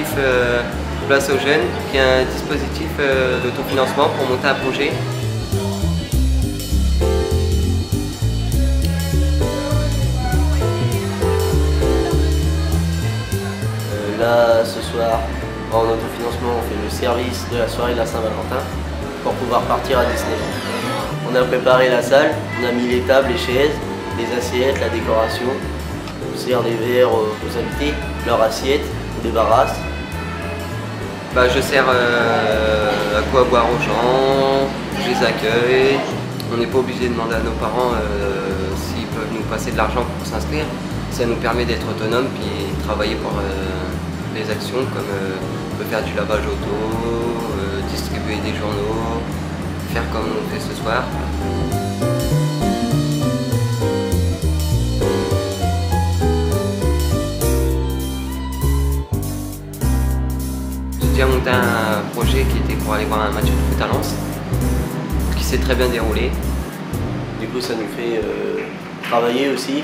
dispositif Place aux Jeunes, qui est un dispositif d'autofinancement pour monter un projet. Là, ce soir, en autofinancement, on fait le service de la soirée de la Saint-Valentin pour pouvoir partir à Disney. On a préparé la salle, on a mis les tables, les chaises, les assiettes, la décoration. On sert des verres aux invités, leurs assiettes, on débarrasse. Je sers à quoi boire aux gens, je les accueille. On n'est pas obligé de demander à nos parents s'ils peuvent nous passer de l'argent pour s'inscrire. Ça nous permet d'être autonomes puis travailler pour des actions comme on peut faire du lavage auto, distribuer des journaux, faire comme on fait ce soir. J'ai déjà monté un projet qui était pour aller voir un match de foot à Lens, qui s'est très bien déroulé. Du coup, ça nous fait travailler aussi,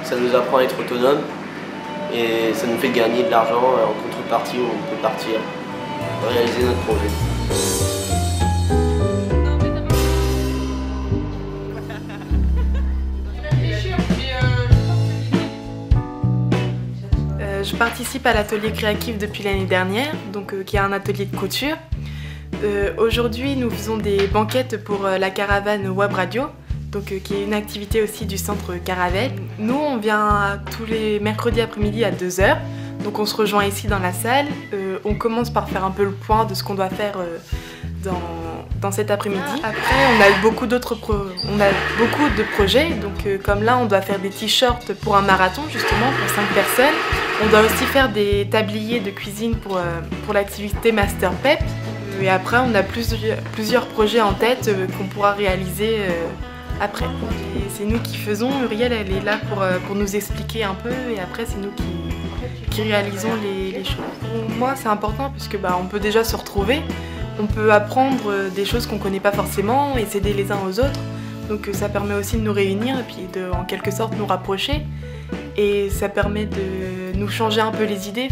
ça nous apprend à être autonome et ça nous fait gagner de l'argent en contrepartie où on peut partir réaliser notre projet. Je participe à l'atelier créatif depuis l'année dernière, qui est un atelier de couture. Aujourd'hui, nous faisons des banquettes pour la caravane Web Radio, qui est une activité aussi du centre Caravelle. Nous, on vient tous les mercredis après-midi à 2 h, donc on se rejoint ici dans la salle. On commence par faire un peu le point de ce qu'on doit faire dans cet après-midi. Après, on a beaucoup de projets, comme là, on doit faire des t-shirts pour un marathon, justement, pour 5 personnes. On doit aussi faire des tabliers de cuisine pour l'activité Master Pep. Et après, on a plusieurs projets en tête qu'on pourra réaliser après. C'est nous qui faisons, Muriel elle est là pour nous expliquer un peu et après c'est nous qui réalisons les choses. Pour moi c'est important puisque on peut déjà se retrouver, on peut apprendre des choses qu'on ne connaît pas forcément et s'aider les uns aux autres. Donc ça permet aussi de nous réunir et puis en quelque sorte nous rapprocher et ça permet de nous changer un peu les idées.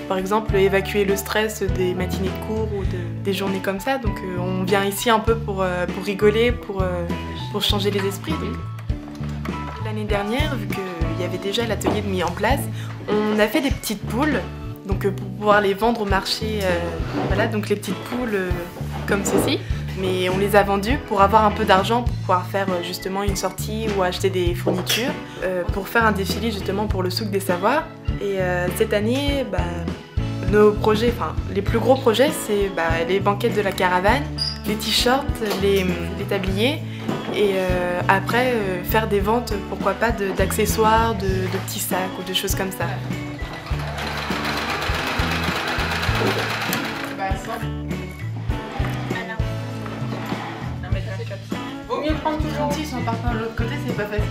Par exemple, évacuer le stress des matinées de cours ou des journées comme ça. Donc on vient ici un peu pour rigoler, pour changer les esprits. L'année dernière, vu qu'il y avait déjà l'atelier de mis en place, on a fait des petites poules pour pouvoir les vendre au marché. Voilà, donc les petites poules comme ceci. Mais on les a vendues pour avoir un peu d'argent pour pouvoir faire justement une sortie ou acheter des fournitures, pour faire un défilé justement pour le Souk des Savoirs. Et cette année, nos projets, les plus gros projets, c'est les banquettes de la caravane, les t-shirts, les tabliers et après faire des ventes, pourquoi pas, d'accessoires, de petits sacs ou de choses comme ça. Vaut mieux prendre tout gentil si on part de l'autre côté, c'est pas facile.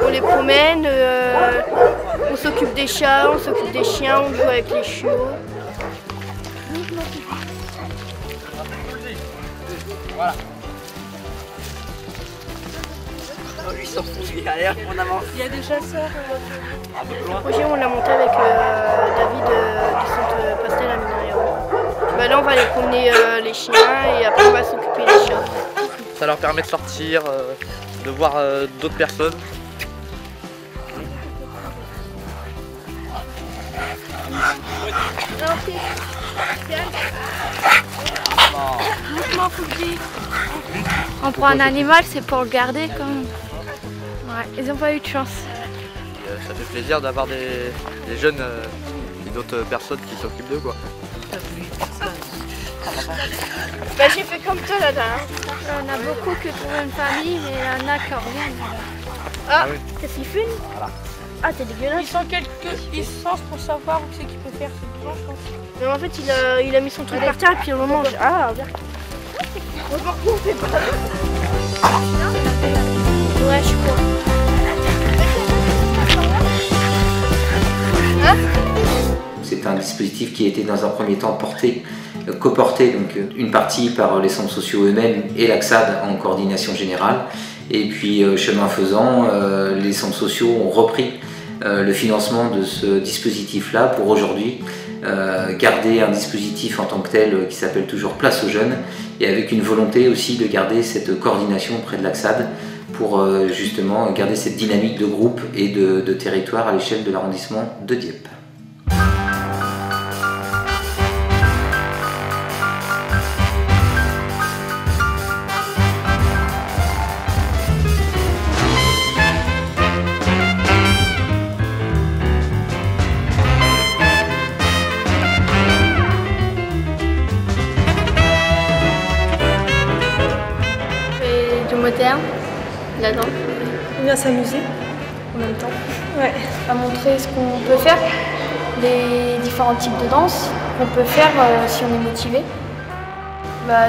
On les promène, on s'occupe des chats, on s'occupe des chiens, on joue avec les chiots. Voilà. Lui sort derrière, on avance. Il y a des chasseurs. Le projet, on l'a monté avec David du centre Pastel à Minarion. Là, on va aller promener les chiens et après, on va s'occuper des chats. Ça leur permet de sortir, de voir d'autres personnes. On prend un animal, c'est pour le garder quand même. Ouais, ils n'ont pas eu de chance. Ça fait plaisir d'avoir des jeunes et d'autres personnes qui s'occupent d'eux, quoi. J'ai fait comme toi là-dedans. Il y en a beaucoup qui trouvent une famille, mais il y en a qui reviennent. Ah, qu'est-ce qu'il fait? Ah, t'es dégueulasse. Il sent pour savoir où c'est qu'il peut faire cette planche. Mais en fait, il a mis son truc par terre et puis au moment où... Ah, regarde. On fait pas. Ouais, je crois. C'est un dispositif qui a été dans un premier temps coporté, donc une partie par les centres sociaux eux-mêmes et l'AXAD en coordination générale. Et puis chemin faisant, les centres sociaux ont repris le financement de ce dispositif-là pour aujourd'hui garder un dispositif en tant que tel qui s'appelle toujours Place aux jeunes et avec une volonté aussi de garder cette coordination auprès de l'AXAD pour justement garder cette dynamique de groupe et de territoire à l'échelle de l'arrondissement de Dieppe. Moderne, la danse. On vient s'amuser en même temps. Ouais. À montrer ce qu'on peut faire, les différents types de danse qu'on peut faire si on est motivé.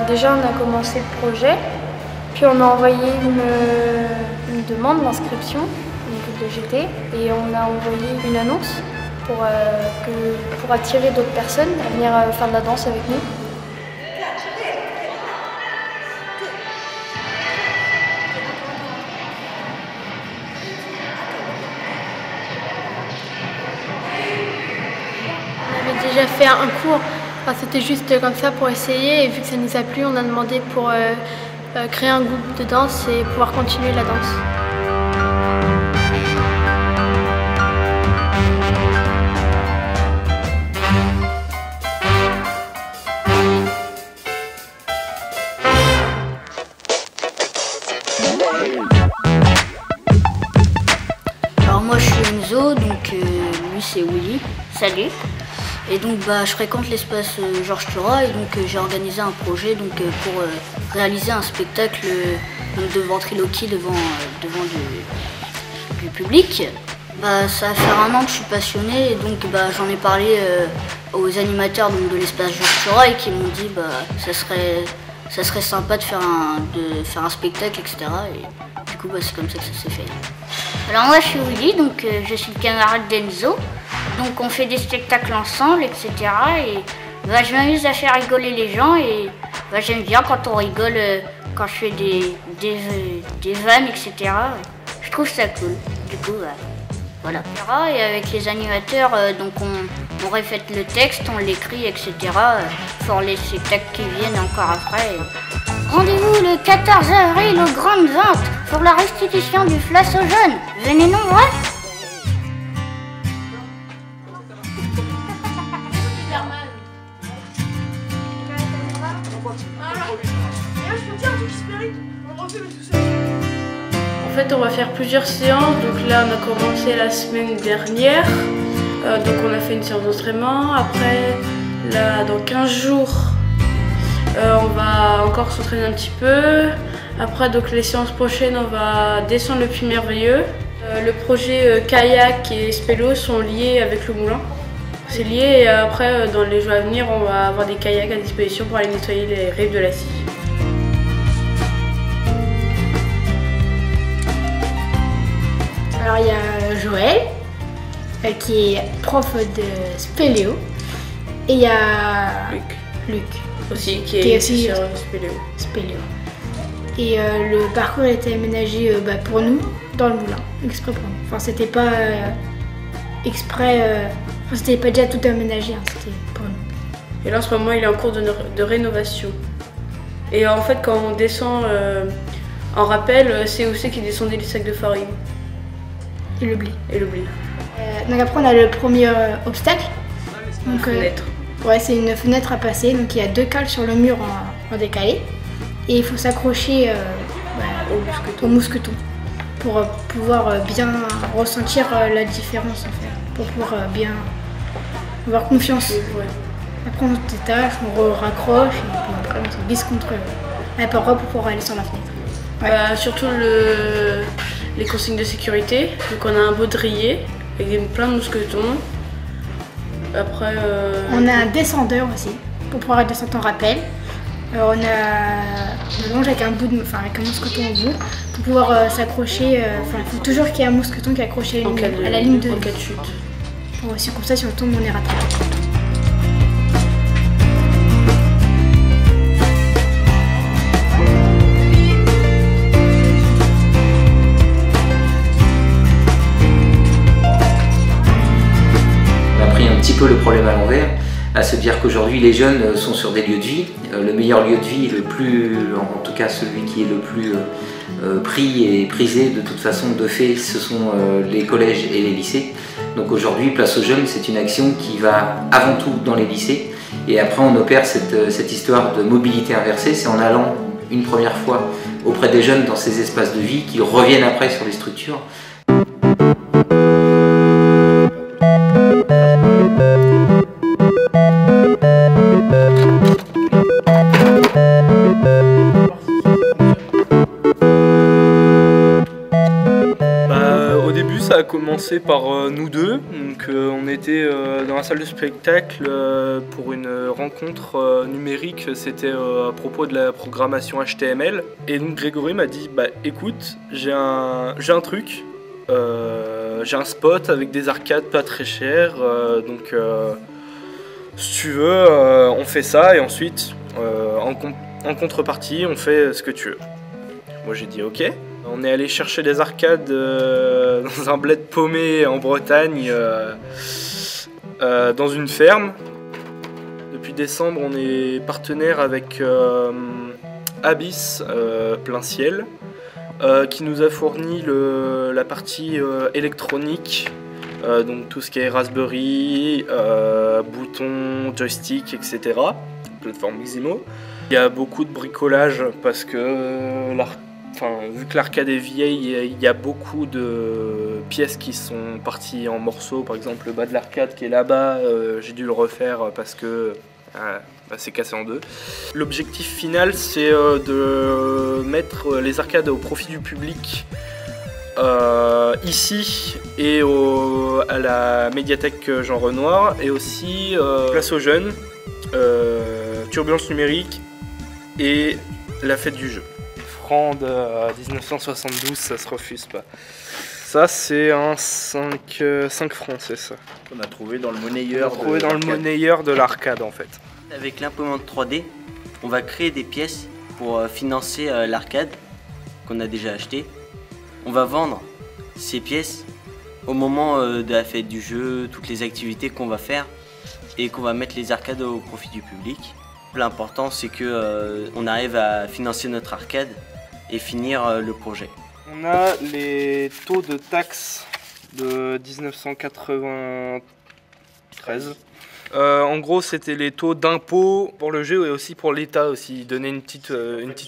Déjà, on a commencé le projet, puis on a envoyé une demande d'inscription de GT et on a envoyé une annonce pour attirer d'autres personnes à venir faire de la danse avec nous. Déjà fait un cours, enfin, c'était juste comme ça pour essayer et vu que ça nous a plu, on a demandé pour créer un groupe de danse et pouvoir continuer la danse. Alors moi je suis Enzo, donc lui c'est Willy. Salut. Et donc je fréquente l'espace Georges Turat et donc j'ai organisé un projet pour réaliser un spectacle de ventriloquie devant du public. Ça va faire 1 an que je suis passionnée et donc j'en ai parlé aux animateurs de l'espace Georges Turat et qui m'ont dit ça serait sympa de faire un spectacle, etc. Et du coup c'est comme ça que ça s'est fait. Alors moi je suis Willy, donc je suis le camarade d'Enzo. Donc on fait des spectacles ensemble, etc. Et je m'amuse à faire rigoler les gens et j'aime bien quand on rigole, quand je fais des vannes, etc. Je trouve ça cool. Du coup, voilà. Et avec les animateurs, donc on répète le texte, on l'écrit, etc. Pour les spectacles qui viennent encore après. Rendez-vous le 14 avril aux Grandes Ventes pour la restitution du Place aux jeunes. Venez nombreux. En fait, on va faire plusieurs séances. Donc là, on a commencé la semaine dernière. Donc on a fait une séance d'entraînement. Après, là, dans 15 jours, on va encore s'entraîner un petit peu. Après, donc les séances prochaines, on va descendre le Puy Merveilleux. Le projet kayak et spélo sont liés avec le moulin. C'est lié et après, dans les jours à venir, on va avoir des kayaks à disposition pour aller nettoyer les rives de la Scie. Alors il y a Joël qui est prof de spéléo et il y a Luc aussi qui est aussi sur spéléo. Et le parcours a été aménagé pour nous dans le moulin, exprès pour nous. Enfin c'était pas exprès, c'était pas déjà tout aménagé, hein, c'était pour nous. Et là en ce moment il est en cours de rénovation. Et en fait quand on descend en rappel, c'est où c'est qui descendait les sacs de farine. Et le blé. Donc après on a le premier obstacle. Donc, fenêtre. Ouais, c'est une fenêtre à passer. Donc il y a 2 cales sur le mur en décalé. Et il faut s'accrocher au mousqueton pour pouvoir bien ressentir la différence en fait. Pour pouvoir bien avoir confiance. Ouais. Après on se détache, on raccroche et puis après on se glisse contre la paroi pour pouvoir aller sur la fenêtre. Ouais. Surtout les consignes de sécurité. Donc on a un baudrier avec plein de mousquetons. Après on a un descendeur aussi pour pouvoir descendre en rappel. On longe avec un bout avec un mousqueton au bout pour pouvoir s'accrocher. Il faut toujours qu'il y ait un mousqueton qui est accroché à la ligne de chute. Aussi comme ça, si on tombe, on est rattrapé. On a pris un petit peu le problème à l'envers, à se dire qu'aujourd'hui les jeunes sont sur des lieux de vie. Le meilleur lieu de vie, en tout cas celui qui est le plus pris et prisé de toute façon de fait, ce sont les collèges et les lycées. Donc aujourd'hui, Place aux Jeunes, c'est une action qui va avant tout dans les lycées et après on opère cette histoire de mobilité inversée, c'est en allant une première fois auprès des jeunes dans ces espaces de vie qu'ils reviennent après sur les structures. Ça a commencé par nous deux, donc on était dans la salle de spectacle pour une rencontre numérique, c'était à propos de la programmation HTML, et donc Grégory m'a dit bah écoute, j'ai un truc, j'ai un spot avec des arcades pas très chères, donc si tu veux on fait ça et ensuite en contrepartie on fait ce que tu veux. Moi j'ai dit ok. On est allé chercher des arcades dans un bled paumé en Bretagne, dans une ferme. Depuis décembre, on est partenaire avec Abyss Plein Ciel, qui nous a fourni la partie électronique, donc tout ce qui est Raspberry, boutons, joystick, etc. Plateforme Ximo. Il y a beaucoup de bricolage parce que vu que l'arcade est vieille, il y a beaucoup de pièces qui sont parties en morceaux. Par exemple, le bas de l'arcade qui est là-bas, j'ai dû le refaire parce que c'est cassé en deux. L'objectif final, c'est de mettre les arcades au profit du public ici et à la médiathèque Jean Renoir, et aussi Place aux Jeunes, Turbulence numérique et la fête du jeu. De 1972, ça se refuse pas. Ça c'est un 5 francs, c'est ça. On a trouvé dans le monnayeur. De l'arcade en fait. Avec l'imprimante 3D, on va créer des pièces pour financer l'arcade qu'on a déjà acheté. On va vendre ces pièces au moment de la fête du jeu, toutes les activités qu'on va faire et qu'on va mettre les arcades au profit du public. L'important c'est que on arrive à financer notre arcade et finir le projet. On a les taux de taxes de 1993. En gros, c'était les taux d'impôt pour le jeu et aussi pour l'État aussi. Ils donnaient une petite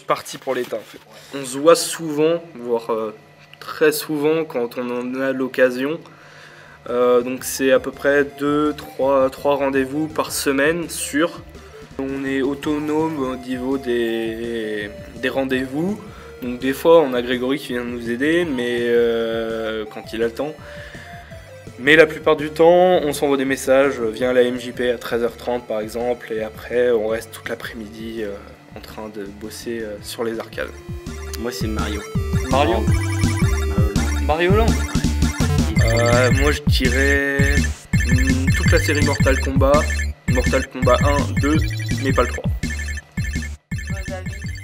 partie pour l'État. En fait. On se voit souvent, voire très souvent quand on en a l'occasion. Donc c'est à peu près 2-3 rendez-vous par semaine sûrs. On est autonome au niveau des rendez-vous. Donc des fois on a Grégory qui vient nous aider, mais quand il a le temps. Mais la plupart du temps on s'envoie des messages, viens à la MJP à 13h30 par exemple, et après on reste toute l'après-midi en train de bosser sur les arcades. Moi c'est Mario. Mario Land. Moi je dirais toute la série Mortal Kombat 1, 2, mais pas le 3.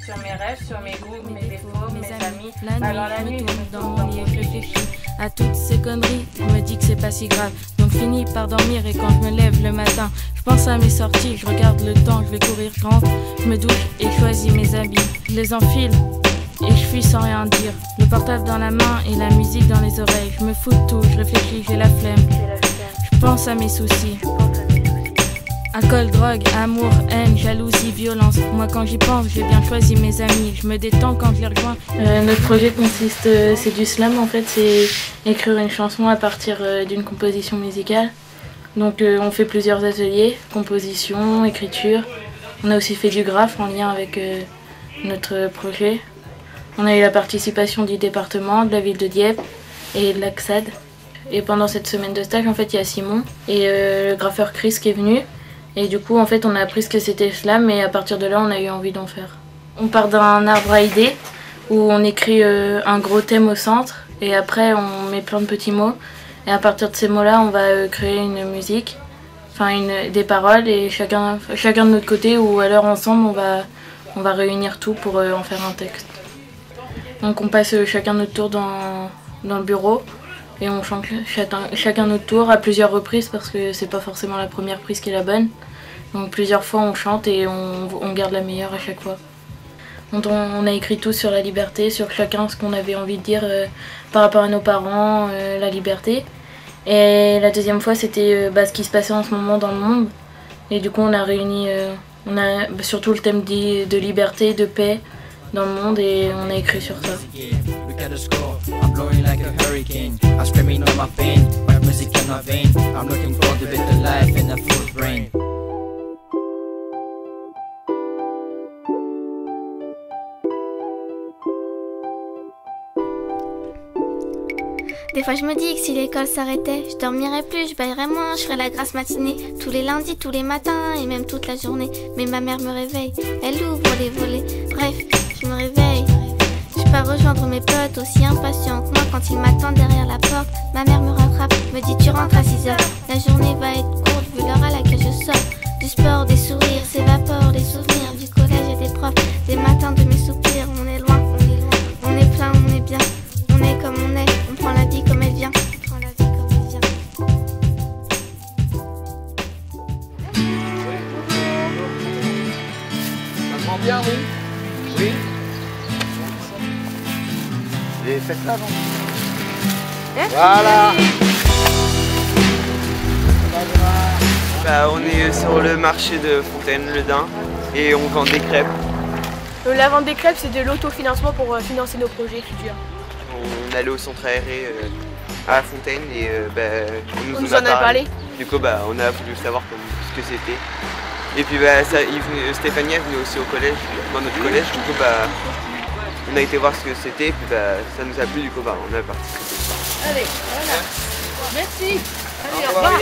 Sur mes rêves, sur mes goûts, mes défauts, mes amis. Alors la nuit, je me tourne dans mon lit et je réfléchis à toutes ces conneries. Je me dis que c'est pas si grave, donc finis par dormir. Et quand je me lève le matin, je pense à mes sorties. Je regarde le temps, je vais courir grand. Je me douche et choisis mes habits. Je les enfile et je fuis sans rien dire. Le portable dans la main et la musique dans les oreilles. Je me fous de tout, je réfléchis, j'ai la flemme. Je pense à mes soucis. Alcool, drogue, amour, haine, jalousie, violence. Moi quand j'y pense, j'ai bien choisi mes amis. Je me détends quand je les rejoins. Notre projet consiste, c'est du slam en fait, c'est écrire une chanson à partir d'une composition musicale. Donc on fait plusieurs ateliers, composition, écriture. On a aussi fait du graphe en lien avec notre projet. On a eu la participation du département, de la ville de Dieppe et de l'Axad. Et pendant cette semaine de stage, en fait, il y a Simon et le graffeur Chris qui est venu. Et du coup, en fait, on a appris ce que c'était le slam et à partir de là, on a eu envie d'en faire. On part d'un arbre à idées où on écrit un gros thème au centre et après, on met plein de petits mots. Et à partir de ces mots-là, on va créer une musique, enfin des paroles et chacun de notre côté ou alors ensemble, on va réunir tout pour en faire un texte. Donc on passe chacun notre tour dans le bureau et on chante chacun notre tour à plusieurs reprises parce que c'est pas forcément la première prise qui est la bonne. Donc plusieurs fois on chante et on garde la meilleure à chaque fois. Donc on a écrit tout sur la liberté, sur chacun ce qu'on avait envie de dire par rapport à nos parents, la liberté. Et la deuxième fois c'était ce qui se passait en ce moment dans le monde. Et du coup on a réuni, surtout le thème de liberté, de paix dans le monde et on a écrit sur ça. Des fois je me dis que si l'école s'arrêtait, je dormirais plus, je baillerais moins, je ferais la grasse matinée tous les lundis, tous les matins et même toute la journée. Mais ma mère me réveille, elle ouvre les volets, bref, je me réveille. Je pars rejoindre mes potes aussi impatients que moi quand ils m'attendent derrière la porte. Ma mère me rattrape, me dit tu rentres à 6h. La journée va être courte vu l'heure à laquelle je sors. Du sport, des sourires, s'évaporent les souvenirs du collège et des profs. Des matins de mes soupirs, on est loin, on est plein, on est bien. On est comme on est, on prend la vie comme elle vient. Ça sent bien, oui. Oui. Et faites-la, non? Voilà. On est sur le marché de Fontaine-le-Dain et on vend des crêpes. La vente des crêpes, c'est de l'autofinancement pour financer nos projets futurs. On allait au centre aéré à Fontaine et on nous en a parlé. Du coup, on a voulu savoir ce que c'était. Et puis Stéphanie est venue aussi au collège, dans notre collège. Du coup, on a été voir ce que c'était. Et puis ça nous a plu. Du coup, on a participé. Allez, voilà. Merci. Allez, au revoir.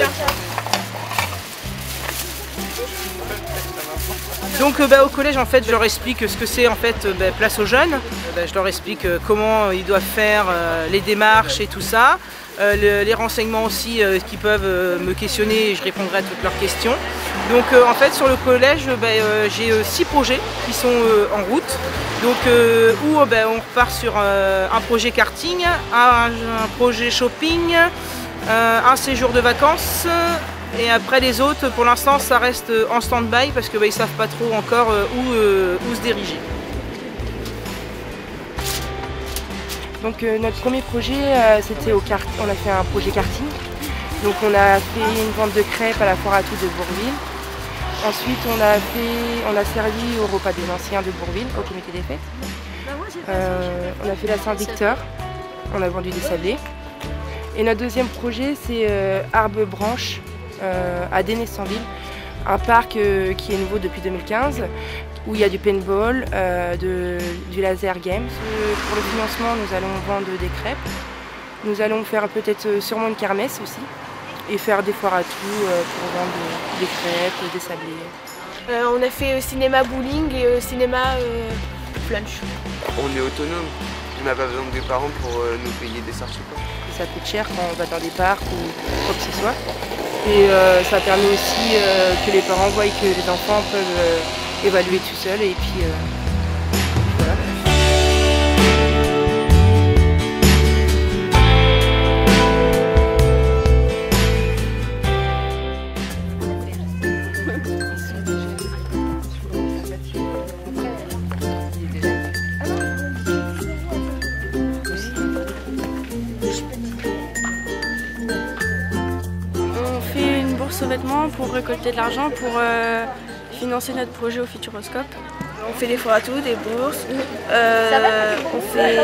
Donc au collège en fait je leur explique ce que c'est en fait Place aux jeunes. Je leur explique comment ils doivent faire les démarches et tout ça. Les renseignements aussi qui peuvent me questionner et je répondrai à toutes leurs questions. Donc en fait sur le collège j'ai 6 projets qui sont en route. Donc où on repart sur un projet karting, un projet shopping, un séjour de vacances. Et après les autres, pour l'instant, ça reste en stand-by parce qu'ils ne savent pas trop encore où se diriger. Donc notre premier projet, c'était on a fait un projet karting. Donc on a fait une vente de crêpes à la foire à tout de Bourville. Ensuite, on a servi au repas des anciens de Bourville, au comité des fêtes. On a fait la Saint-Victor, on a vendu des sablés. Et notre deuxième projet, c'est Arbre Branche. À Dénès-en-Ville, un parc qui est nouveau depuis 2015 où il y a du paintball, du laser games. Pour le financement, nous allons vendre des crêpes. Nous allons faire peut-être sûrement une kermesse aussi et faire des foires à tout pour vendre des crêpes, des sablés. On a fait cinéma bowling et cinéma lunch. On est autonome, on n'a pas besoin des parents pour nous payer des sorties. Ça coûte cher quand on va dans des parcs ou quoi que ce soit. Et ça permet aussi que les parents voient que les enfants peuvent évaluer tout seuls et puis voilà. Aux vêtements pour récolter de l'argent pour financer notre projet au Futuroscope. On fait des foires à tout, des bourses. On fait,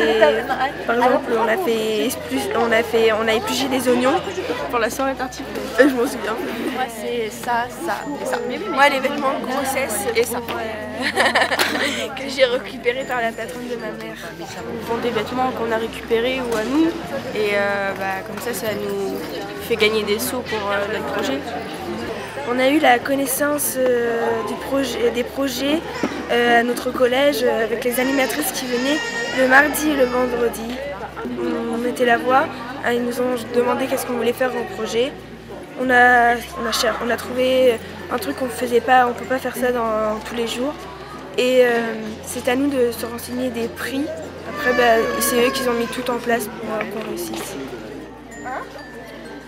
par exemple, on a épluché des oignons pour la soirée tartine. Je m'en souviens. Moi c'est ça et ça. Moi les vêtements de grossesse et ça. Que j'ai récupéré par la patronne de ma mère. On vend des vêtements qu'on a récupérés ou à nous et comme ça nous fait gagner des sous pour notre projet. On a eu la connaissance des projets à notre collège avec les animatrices qui venaient le mardi et le vendredi. On mettait la voix, ils nous ont demandé qu'est-ce qu'on voulait faire en projet. On a trouvé un truc qu'on ne faisait pas, on ne peut pas faire ça dans tous les jours. Et c'est à nous de se renseigner des prix. Après, c'est eux qui ont mis tout en place pour qu'on réussisse.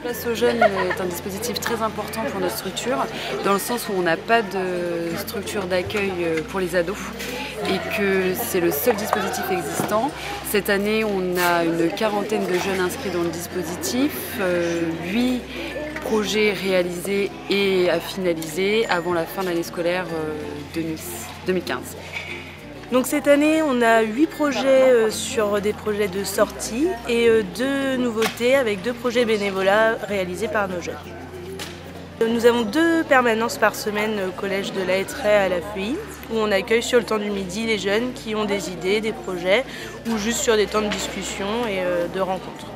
Place aux jeunes est un dispositif très important pour notre structure, dans le sens où on n'a pas de structure d'accueil pour les ados et que c'est le seul dispositif existant. Cette année, on a une quarantaine de jeunes inscrits dans le dispositif, 8 projets réalisés et à finaliser avant la fin de l'année scolaire 2015. Donc cette année, on a 8 projets sur des projets de sortie et 2 nouveautés avec 2 projets bénévolat réalisés par nos jeunes. Nous avons 2 permanences par semaine au collège de La Hêtraie à la Feuilly, où on accueille sur le temps du midi les jeunes qui ont des idées, des projets, ou juste sur des temps de discussion et de rencontres.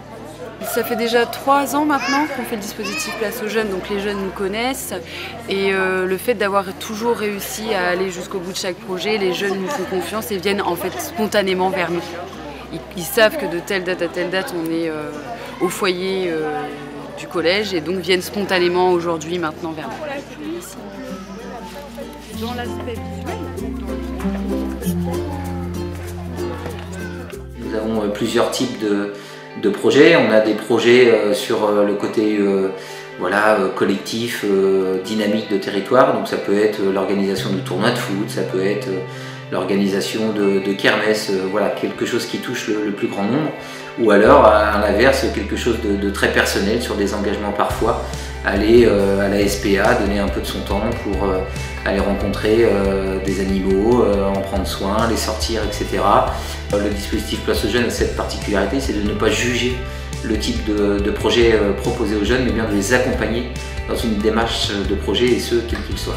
Ça fait déjà 3 ans maintenant qu'on fait le dispositif Place aux jeunes, donc les jeunes nous connaissent et le fait d'avoir toujours réussi à aller jusqu'au bout de chaque projet, les jeunes nous font confiance et viennent en fait spontanément vers nous. Ils savent que de telle date à telle date on est au foyer du collège et donc viennent spontanément aujourd'hui maintenant vers nous. Dans l'aspect visuel, nous avons plusieurs types de projets. On a des projets sur le côté collectif, dynamique de territoire, donc ça peut être l'organisation de tournois de foot, ça peut être l'organisation de kermesse, quelque chose qui touche le plus grand nombre, ou alors à l'inverse quelque chose de très personnel sur des engagements parfois, aller à la SPA, donner un peu de son temps pour aller rencontrer des animaux, en prendre soin, les sortir, etc. Le dispositif Place aux jeunes a cette particularité, c'est de ne pas juger le type de projet proposé aux jeunes, mais bien de les accompagner dans une démarche de projet, et ce, quel qu'il soit.